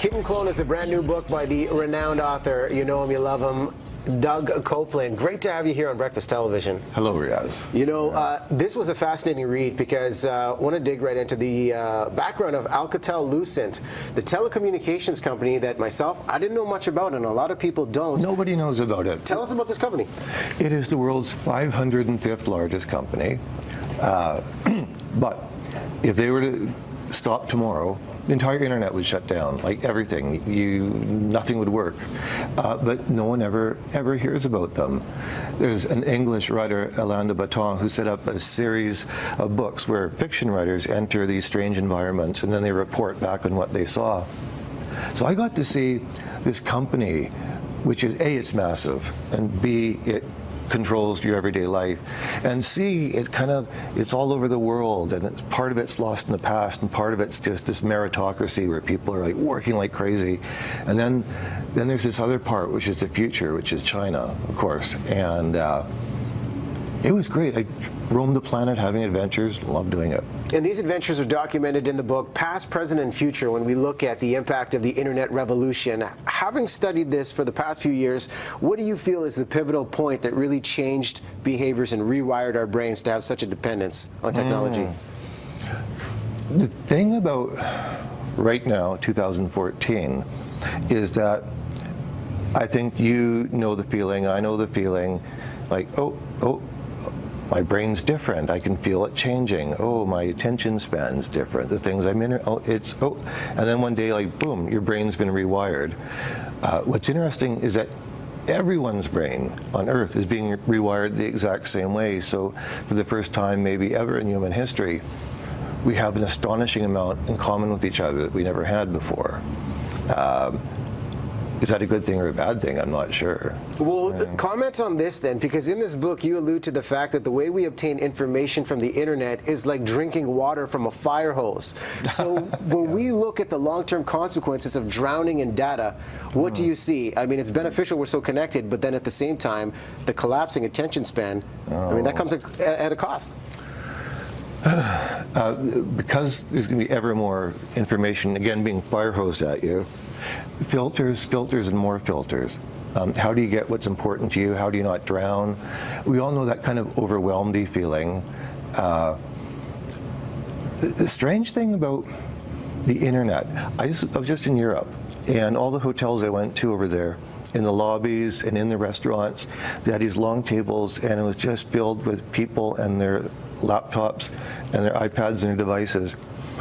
Kitten Clone is the brand new book by the renowned author, you know him, you love him, Doug Coupland. Great to have you here on Breakfast Television. Hello, Riaz. You know, this was a fascinating read because I want to dig right into the background of Alcatel-Lucent, the telecommunications company that myself, I didn't know much about, and a lot of people don't. Nobody knows about it. Tell us about this company. It is the world's 505th largest company. But if they were to stop tomorrow, the entire internet would shut down, like everything. Nothing would work. But no one ever hears about them. There's an English writer, Alain de Botton, who set up a series of books where fiction writers enter these strange environments and then they report back on what they saw. So I got to see this company, which is A, it's massive, and B, it controls your everyday life, and C, it's all over the world, and part of it's lost in the past, and part of it's just this meritocracy where people are like working like crazy, and then there's this other part, which is the future, which is China, of course, and it was great. I roamed the planet having adventures, loved doing it. And these adventures are documented in the book Past, Present, and Future when we look at the impact of the internet revolution. Having studied this for the past few years, what do you feel is the pivotal point that really changed behaviors and rewired our brains to have such a dependence on technology? The thing about right now, 2014, is that I think you know the feeling, I know the feeling, like, oh, my brain's different. I can feel it changing. Oh, my attention span's different. The things I'm in, and then one day, like, boom, your brain's been rewired. What's interesting is that everyone's brain on Earth is being rewired the exact same way. So for the first time maybe ever in human history, we have an astonishing amount in common with each other that we never had before. Is that a good thing or a bad thing? I'm not sure. Well, comment on this then, because in this book you allude to the fact that the way we obtain information from the internet is like drinking water from a fire hose. So when we look at the long-term consequences of drowning in data, what do you see? I mean, it's beneficial we're so connected, but then at the same time, the collapsing attention span, I mean, that comes at a cost. Because there's going to be ever more information, again, being fire hosed at you, filters, and more filters. How do you get what's important to you? How do you not drown? We all know that kind of overwhelmed-y feeling. The strange thing about the internet, I was just in Europe, and all the hotels I went to over there, in the lobbies and in the restaurants, they had these long tables, and it was just filled with people and their laptops and their iPads and their devices.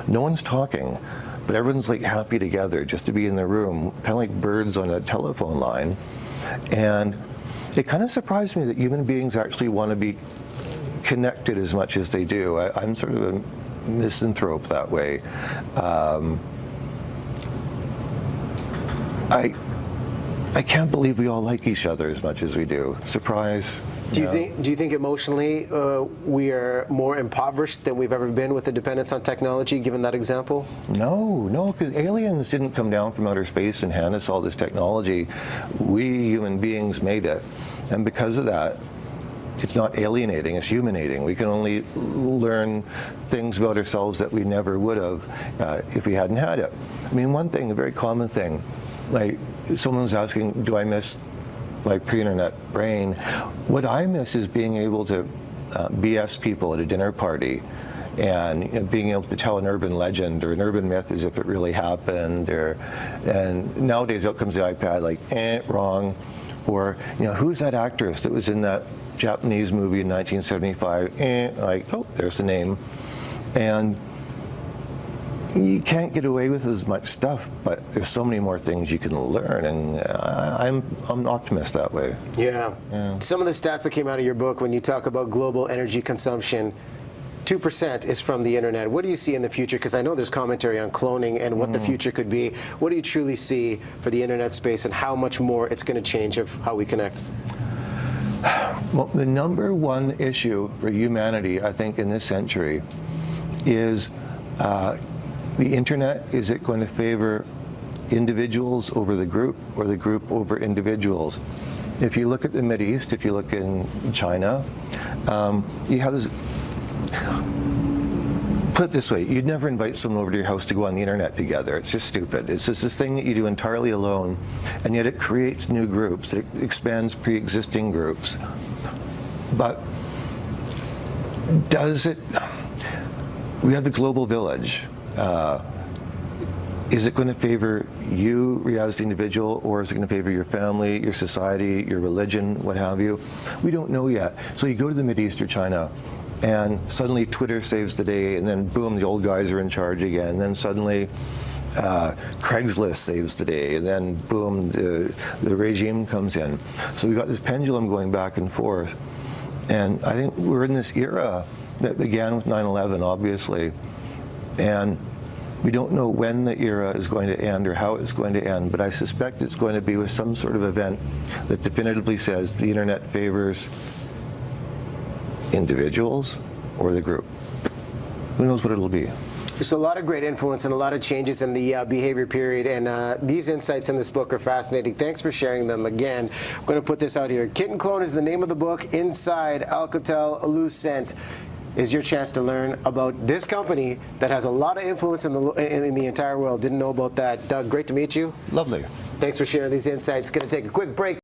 No one's talking, but everyone's like happy together just to be in the room, kind of like birds on a telephone line. And it kind of surprised me that human beings actually want to be connected as much as they do. I'm sort of a misanthrope that way. I can't believe we all like each other as much as we do. Surprise. Do you think emotionally we are more impoverished than we've ever been with the dependence on technology, given that example? No, because aliens didn't come down from outer space and hand us all this technology. We human beings made it. And because of that, it's not alienating, it's humanating. We can only learn things about ourselves that we never would have if we hadn't had it. I mean, one thing, a very common thing, like someone was asking, do I miss my pre-internet brain? What I miss is being able to BS people at a dinner party and being able to tell an urban legend or an urban myth as if it really happened. And nowadays out comes the iPad like, wrong. Or, who's that actress that was in that Japanese movie in 1975? Like, oh, there's the name. And you can't get away with as much stuff, but there's so many more things you can learn, and I'm an optimist that way. Yeah. Some of the stats that came out of your book when you talk about global energy consumption, 2% is from the internet. What do you see in the future? Because I know there's commentary on cloning and what the future could be. What do you truly see for the internet space and how much more it's going to change of how we connect? Well, the number one issue for humanity, I think, in this century is the internet. Is it going to favor individuals over the group or the group over individuals? If you look at the Mideast, if you look in China, you have this, put it this way, you'd never invite someone over to your house to go on the internet together. It's just stupid. It's just this thing that you do entirely alone, and yet it creates new groups. It expands pre-existing groups. But does it, we have the global village. Is it going to favor you as the individual, or is it going to favor your family, your society, your religion, what have you? We don't know yet. So you go to the Mideast or China, and suddenly Twitter saves the day, and then boom, the old guys are in charge again. And then suddenly Craigslist saves the day, and then boom, the regime comes in. So we've got this pendulum going back and forth. And I think we're in this era that began with 9/11, obviously. And we don't know when the era is going to end or how it's going to end, but I suspect it's going to be with some sort of event that definitively says the internet favors individuals or the group. Who knows what it'll be? There's a lot of great influence and a lot of changes in the behavior period, and these insights in this book are fascinating. Thanks for sharing them again. I'm going to put this out here. Kitten Clone is the name of the book. Inside Alcatel-Lucent is your chance to learn about this company that has a lot of influence in the entire world. Didn't know about that. Doug, great to meet you. Lovely. Thanks for sharing these insights. Going to take a quick break.